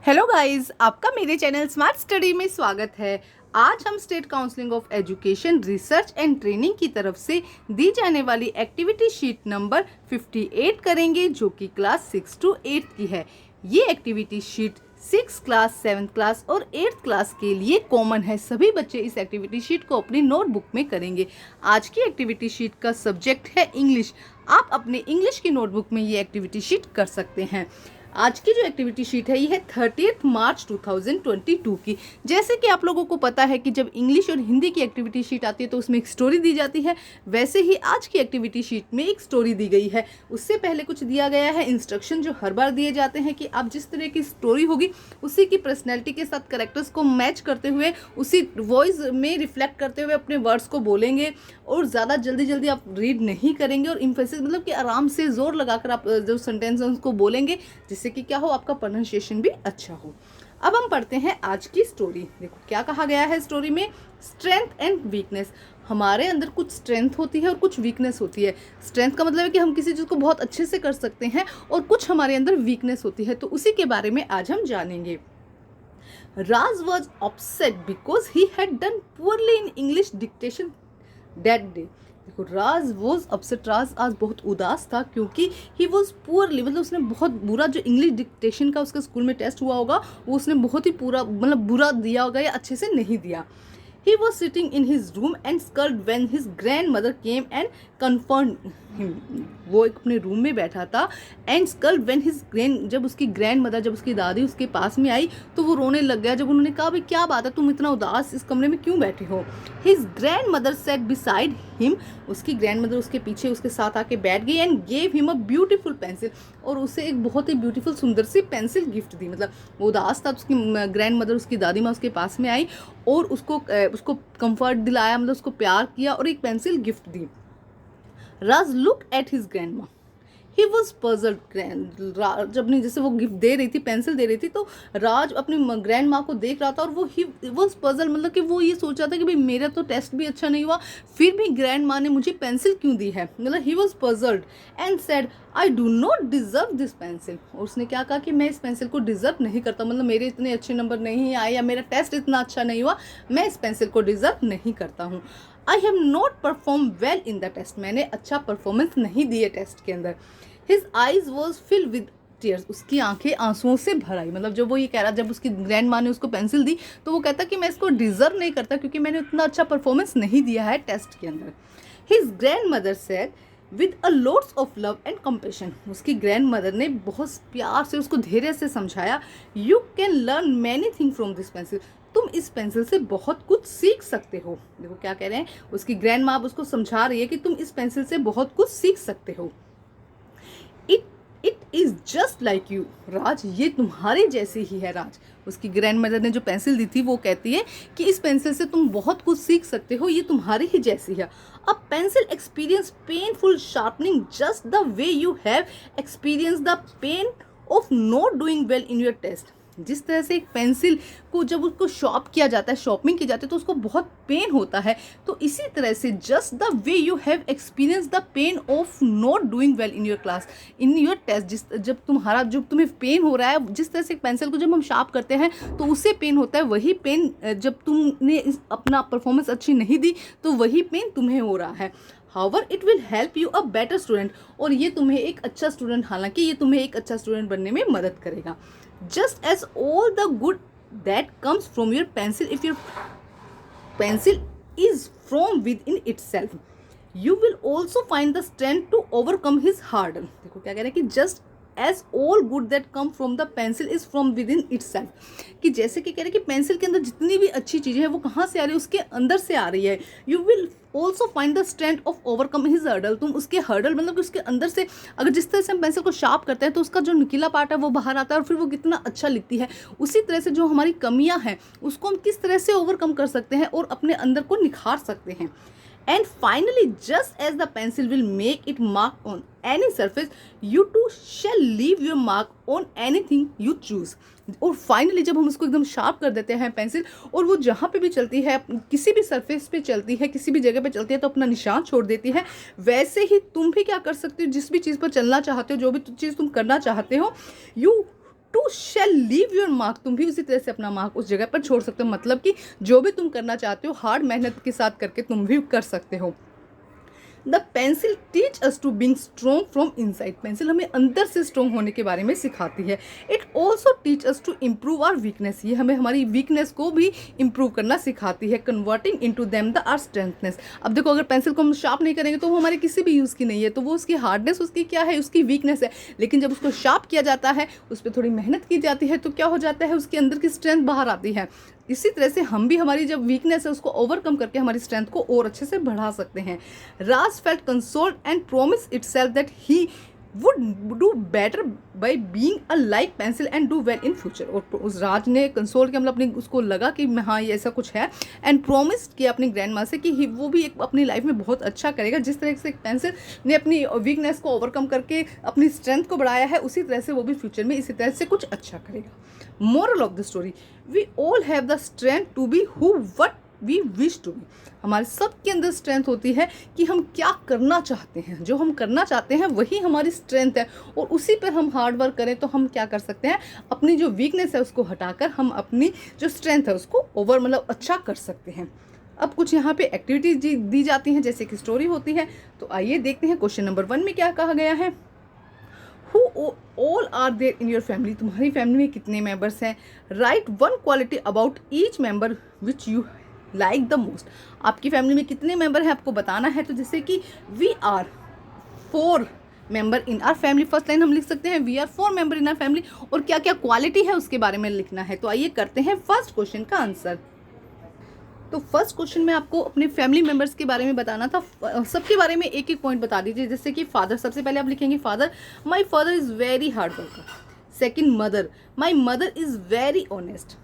Hello guys, आपका मेरे channel smart study में स्वागत है। आज हम state counselling of education research and training की तरफ से दी जाने वाली एक्टिविटी शीट नंबर 58 करेंगे, जो कि क्लास 6 to 8 की है। ये एक्टिविटी शीट 6 क्लास, 7 क्लास और 8 क्लास के लिए कॉमन है। सभी बच्चे इस एक्टिविटी शीट को अपनी नोटबुक में करेंगे। आज की एक्टिविटी शीट का सब्जेक्ट है इंग्लिश। आप अपने इंग्लिश की नोटबुक में ये एक्टिविटी शीट कर सकते हैं। आज की जो एक्टिविटी शीट है ये है 30 मार्च 2022 की। जैसे कि आप लोगों को पता है कि जब इंग्लिश और हिंदी की एक्टिविटी शीट आती है तो उसमें एक स्टोरी दी जाती है, वैसे ही आज की एक्टिविटी शीट में एक स्टोरी दी गई है। उससे पहले कुछ दिया गया है इंस्ट्रक्शन जो हर बार दिए जाते हैं कि आप जिस तरह की स्टोरी होगी उसी की पर्सनैलिटी के साथ करेक्टर्स को मैच करते हुए, उसी वॉइस में रिफ्लेक्ट करते हुए अपने वर्ड्स को बोलेंगे और ज़्यादा जल्दी आप रीड नहीं करेंगे और इम्फेसिस मतलब कि आराम से जोर लगाकर आप जो सेंटेंस है उसको बोलेंगे, जिससे कि क्या हो, आपका प्रोनाउंसिएशन भी अच्छा हो। अब हम पढ़ते हैं आज की स्टोरी। देखो क्या कहा गया है स्टोरी में, स्ट्रेंथ एंड वीकनेस। हमारे अंदर कुछ स्ट्रेंथ होती है और कुछ वीकनेस होती है। स्ट्रेंथ का मतलब है कि हम किसी चीज़ को बहुत अच्छे से कर सकते हैं और कुछ हमारे अंदर वीकनेस होती है, तो उसी के बारे में आज हम जानेंगे। Raj was upset because he had done poorly in English dictation that day. देखो, राज वॉज अपसेट, राज आज बहुत उदास था क्योंकि ही वॉज पुअरली मतलब उसने बहुत बुरा, जो इंग्लिश डिक्टेशन का उसका स्कूल में टेस्ट हुआ होगा वो उसने बहुत ही पूरा मतलब बुरा दिया होगा या अच्छे से नहीं दिया। He was sitting in his room and scolded when his grandmother came and confronted him. वो एक अपने रूम में बैठा था and scolded when his जब उसकी grandmother, जब उसकी दादी उसके पास में आई तो वो रोने लग गया। जब उन्होंने कहा भाई क्या बात है, तुम इतना उदास इस कमरे में क्यों बैठे हो। His grandmother sat beside him. उसकी grandmother उसके पीछे उसके साथ आके बैठ गई and gave him a beautiful pencil. और उसे एक बहुत ही ब्यूटीफुल सुंदर सी पेंसिल गिफ्ट दी। मतलब वो उदास था, उसकी ग्रैंडमदर उसकी दादी माँ उसके पास में आई और उसको कंफर्ट दिलाया, मतलब उसको प्यार किया और एक pencil gift the. Raj look at his grandma, he was puzzled. जब नहीं जैसे वो गिफ्ट दे रही थी, पेंसिल दे रही थी, तो राज अपनी ग्रैंड माँ को देख रहा था और वो ही वॉज पजल, मतलब कि वो ये सोच रहा था कि भाई मेरा तो टेस्ट भी अच्छा नहीं हुआ, फिर भी ग्रैंड माँ ने मुझे पेंसिल क्यों दी है। मतलब he was puzzled and said I do not deserve this pencil. और उसने क्या कहा कि मैं इस पेंसिल को डिजर्व नहीं करता, मतलब मेरे इतने अच्छे नंबर नहीं आए या मेरा टेस्ट इतना अच्छा नहीं हुआ, मैं इस पेंसिल को डिजर्व नहीं करता हूँ। I have not perform well in the test, मैंने अच्छा परफॉर्मेंस नहीं दी है टेस्ट के अंदर। His eyes was fill with tears, उसकी आंखें आंसुओं से भर आई। मतलब जब वो ये कह रहा, जब उसकी ग्रैंड माँ ने उसको पेंसिल दी तो वो कहता कि मैं इसको डिजर्व नहीं करता क्योंकि मैंने उतना अच्छा परफॉर्मेंस नहीं दिया है टेस्ट के अंदर। His grand mother said with a lots of love and compassion, उसकी ग्रैंड मदर ने बहुत प्यार से उसको धैर्य से समझाया। You can learn many thing from this pencil, तुम इस पेंसिल से बहुत कुछ सीख सकते हो। देखो क्या कह रहे हैं, उसकी ग्रैंड माँ उसको समझा रही है कि तुम इस पेंसिल से बहुत कुछ सीख सकते हो। It is just like you Raj, ये तुम्हारे जैसे ही है राज। उसकी ग्रैंड मदर ने जो पेंसिल दी थी वो कहती है कि इस पेंसिल से तुम बहुत कुछ सीख सकते हो, ये तुम्हारे ही जैसी है। A pencil experience painful sharpening just the way you have experience the pain of not doing well in your test. जिस तरह से एक पेंसिल को जब उसको शॉर्प किया जाता है, शॉर्पनिंग की जाती है, तो उसको बहुत पेन होता है, तो इसी तरह से just the way you have experience the pain of not doing well in your class in your test, जब तुम्हें पेन हो रहा है, जिस तरह से एक पेंसिल को जब हम शार्प करते हैं तो उससे पेन होता है, वही पेन जब तुमने अपना परफॉर्मेंस अच्छी नहीं दी तो वही पेन तुम्हें हो रहा है। However, it will help you a better student, और ये तुम्हें एक अच्छा स्टूडेंट, हालांकि ये तुम्हें एक अच्छा स्टूडेंट बनने में मदद करेगा। Just as all the good that comes from your pencil, if your pencil is from within itself, you will also find the strength to overcome his hurdle. देखो क्या कह रहे हैं कि just as all good that come from the pencil is from within itself, कि जैसे कि कह रहे हैं कि पेंसिल के अंदर जितनी भी अच्छी चीज़ें हैं वो कहाँ से आ रही है, उसके अंदर से आ रही है। You will also find the strength of overcome his hurdle, तुम उसके हर्डल मतलब कि उसके अंदर से, अगर जिस तरह से हम पेंसिल को शार्प करते हैं तो उसका जो निकला पार्ट है वो बाहर आता है और फिर वो कितना अच्छा लिखती है, उसी तरह से जो हमारी कमियां हैं उसको हम किस तरह से ओवरकम कर सकते हैं और अपने अंदर को निखार सकते हैं। And finally, just as the pencil will make its mark on any surface, you too shall leave your mark on anything you choose. और फाइनली जब हम उसको एकदम शार्प कर देते हैं पेंसिल, और वो जहाँ पे भी चलती है, किसी भी सरफेस पे चलती है, किसी भी जगह पे चलती है तो अपना निशान छोड़ देती है, वैसे ही तुम भी क्या कर सकते हो, जिस भी चीज़ पर चलना चाहते हो, जो भी चीज़ तुम करना चाहते हो, you too shall leave your mark, तुम भी उसी तरह से अपना मार्क उस जगह पर छोड़ सकते हो, मतलब कि जो भी तुम करना चाहते हो हार्ड मेहनत के साथ करके तुम भी कर सकते हो। The pencil teach us to being strong from inside, pencil हमें अंदर से स्ट्रॉन्ग होने के बारे में सिखाती है। It also teach us to improve our weakness, ये हमें हमारी वीकनेस को भी इम्प्रूव करना सिखाती है। Converting into them the are strengthness, अब देखो अगर पेंसिल को हम शार्प नहीं करेंगे तो वो हमारे किसी भी यूज़ की नहीं है, तो वो उसकी हार्डनेस उसकी क्या है, उसकी वीकनेस है। लेकिन जब उसको शार्प किया जाता है, उस पर थोड़ी मेहनत की जाती है, तो क्या हो जाता है, उसके अंदर की स्ट्रेंथ बाहर आती है। इसी तरह से हम भी हमारी जब वीकनेस है उसको ओवरकम करके हमारी स्ट्रेंथ को और अच्छे से बढ़ा सकते हैं। Raj felt consoled and promise itself that he would do better by being a like pencil and do well in future, और उस राज ने कंसोल के मतलब अपनी उसको लगा कि हाँ ये ऐसा कुछ है, एंड प्रोमिस किया अपनी ग्रैंड माँ से कि वो भी एक अपनी लाइफ में बहुत अच्छा करेगा। जिस तरह से पेंसिल ने अपनी वीकनेस को ओवरकम करके अपनी स्ट्रेंथ को बढ़ाया है, उसी तरह से वो भी फ्यूचर में इसी तरह से कुछ अच्छा करेगा। Moral of the story, we all have the strength to be who what we wish to be, हमारे सबके अंदर स्ट्रेंथ होती है कि हम क्या करना चाहते हैं, जो हम करना चाहते हैं वही हमारी स्ट्रेंथ है, और उसी पर हम हार्ड वर्क करें तो हम क्या कर सकते हैं, अपनी जो वीकनेस है उसको हटाकर हम अपनी जो स्ट्रेंथ है उसको ओवर मतलब अच्छा कर सकते हैं। अब कुछ यहाँ पे एक्टिविटीज दी जाती हैं जैसे कि स्टोरी होती है, तो आइए देखते हैं क्वेश्चन नंबर 1 में क्या कहा गया है। Who all are there in your family, तुम्हारी फैमिली में कितने मेंबर्स हैं। Right one quality about each member which you like the most, आपकी फैमिली में कितने मेंबर हैं आपको बताना है। तो जैसे कि we are 4 member in our family, first line हम लिख सकते हैं we are 4 member in our family, और क्या क्या क्वालिटी है उसके बारे में लिखना है। तो आइए करते हैं फर्स्ट क्वेश्चन का आंसर। तो फर्स्ट क्वेश्चन में आपको अपने फैमिली मेंबर्स के बारे में बताना था, सबके बारे में एक एक पॉइंट बता दीजिए। जैसे कि फादर, सबसे पहले आप लिखेंगे father, my father is very hard worker. Second mother, my mother is very honest.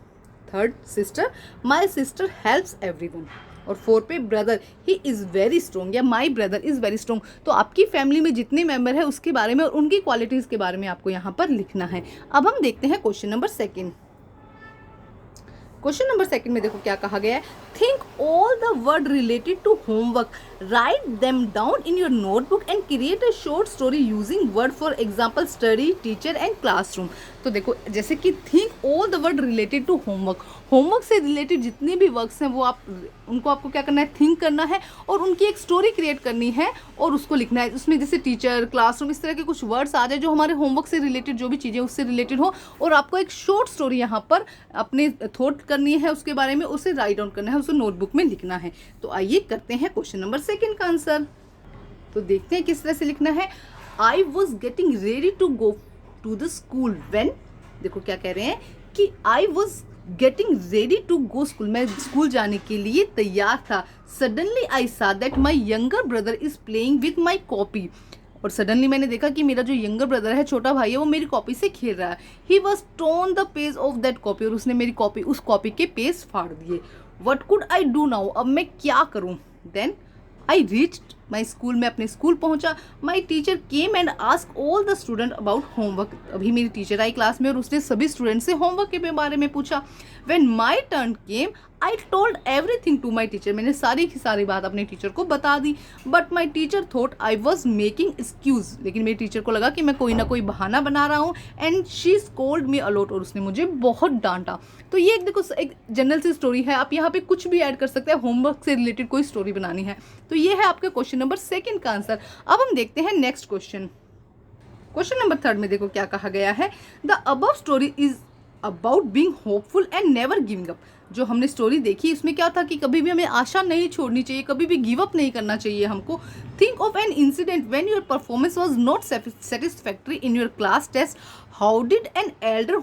Third sister, my sister helps everyone. और 4 पे brother, he is very strong या my brother is very strong. तो आपकी family में जितने member है उसके बारे में और उनकी क्वालिटीज़ के बारे में आपको यहाँ पर लिखना है। अब हम देखते हैं क्वेश्चन नंबर 2। क्वेश्चन नंबर 2 में देखो क्या कहा गया है। Think all the word related to homework, write them down in your notebook and create a short story using word, for example study, teacher and classroom. तो देखो जैसे कि think all the word related to homework, homework से related जितने भी works हैं वो उनको आपको क्या करना है, थिंक करना है और उनकी एक स्टोरी क्रिएट करनी है और उसको लिखना है। उसमें जैसे टीचर, क्लासरूम, इस तरह के कुछ वर्ड्स आ जाए जो हमारे होमवर्क से रिलेटेड जो भी चीज़ें उससे रिलेटेड हो, और आपको एक शॉर्ट स्टोरी यहाँ पर अपने थॉट करनी है उसके बारे में, उसे राइट डाउन करना है, उसे नोटबुक में लिखना है। तो आइए करते हैं क्वेश्चन नंबर 2 का आंसर। तो देखते हैं किस तरह से लिखना है। I was getting ready to go to the school when, देखो क्या कह रहे हैं कि I was getting ready to go school, मैं स्कूल जाने के लिए तैयार था। Suddenly I saw that my younger brother is playing with my copy, और सडनली मैंने देखा कि मेरा जो यंगर ब्रदर है, छोटा भाई है, वो मेरी कॉपी से खेल रहा है। He was tone the page of that copy, और उसने मेरी कॉपी, उस कॉपी के पेज फाड़ दिए। What could I do now, अब मैं क्या करूँ। Then I reached my school, मैं अपने स्कूल पहुंचा। My teacher came and ask all the student about homework, अभी मेरी टीचर आई क्लास में और उसने सभी स्टूडेंट से होमवर्क के बारे में पूछा। When my turn came I told everything to my teacher, मैंने सारी की सारी बात अपने टीचर को बता दी। But my teacher thought I was making excuse, लेकिन मेरी टीचर को लगा कि मैं कोई ना कोई बहाना बना रहा हूँ। And she scold me a lot, और उसने मुझे बहुत डांटा। तो ये एक देखो एक जनरल सी स्टोरी है, आप यहाँ पे कुछ भी ऐड कर सकते हैं, होमवर्क से रिलेटेड कोई स्टोरी बनानी है। तो ये है आपका क्वेश्चन नंबर 2 का आंसर। अब हम देखते हैं नेक्स्ट क्वेश्चन। क्वेश्चन नंबर 3 में देखो क्या कहा गया है। The above story is about being hopeful and never giving up, जो हमने स्टोरी देखी इसमें क्या था कि कभी भी हमें आशा नहीं छोड़नी चाहिए, कभी भी गिव अप नहीं करना चाहिए हमको। Think of an incident when your performance was not satisfactory in your class test, how did an elder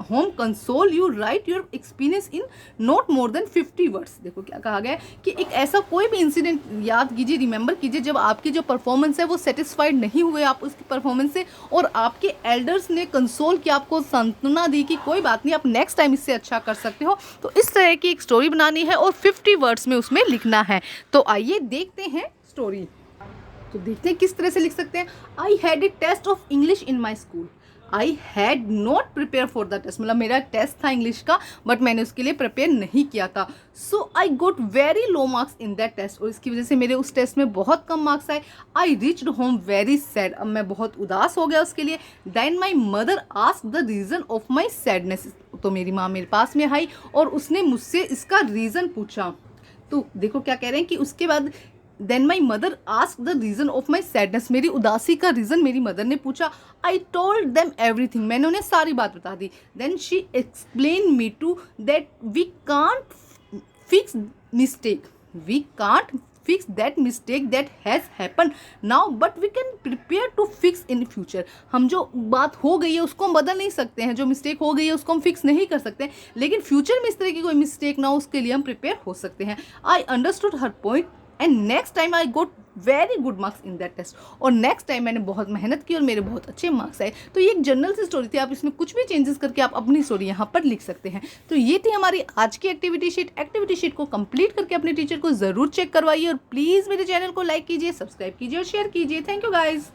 home console you, write your experience in not more than 50 words. देखो क्या कहा गया है कि एक ऐसा कोई भी इंसिडेंट याद कीजिए, रिमेंबर कीजिए, जब आपकी जो परफॉर्मेंस है वो सेटिस्फाइड नहीं हुए आप उसकी परफॉर्मेंस से, और आपके एल्डर्स ने कंसोल किया, आपको सांत्वना दी कि कोई बात नहीं, आप नेक्स्ट टाइम इससे अच्छा कर सकते हो। तो इस तरह की एक स्टोरी बनानी है और 50 वर्ड्स में उसमें लिखना है। तो आइए देखते हैं स्टोरी। तो देखते हैं किस तरह से लिख सकते हैं। I had a test of English in my school, I had not prepare for the test, मतलब मेरा टेस्ट था इंग्लिश का बट मैंने उसके लिए प्रिपेयर नहीं किया था. So I got very low marks in that test, और इसकी वजह से मेरे उस टेस्ट में बहुत कम मार्क्स आए. I reached home very sad, अब मैं बहुत उदास हो गया उसके लिए. Then my mother asked the reason of my sadness, तो मेरी माँ मेरे पास में आई और उसने मुझसे इसका रीज़न पूछा. तो देखो क्या कह रहे हैं कि उसके बाद then my mother ask the reason of my sadness, मेरी उदासी का रीज़न मेरी मदर ने पूछा. आई टोल्ड देम एवरीथिंग, मैंने उन्हें सारी बात बता दी. Then she explain me to that we can't fix mistake, we can't fix that mistake that has happen now but we can prepare to fix in future. हम जो बात हो गई है उसको हम बदल नहीं सकते हैं, जो मिस्टेक हो गई है उसको हम फिक्स नहीं कर सकते हैं, लेकिन फ्यूचर में इस तरह की कोई मिस्टेक ना हो उसके लिए हम प्रिपेयर हो सकते हैं. I understood her point and next time I got very good marks in that test, और नेक्स्ट टाइम मैंने बहुत मेहनत की और मेरे बहुत अच्छे मार्क्स आए. तो ये एक जनरल सी स्टोरी थी, आप इसमें कुछ भी चेंजेस करके आप अपनी स्टोरी यहाँ पर लिख सकते हैं. तो ये थी हमारी आज की एक्टिविटी शीट. एक्टिविटी शीट को कंप्लीट करके अपने टीचर को ज़रूर चेक करवाइए और प्लीज़ मेरे चैनल को लाइक कीजिए, सब्सक्राइब कीजिए और शेयर कीजिए. Thank you guys.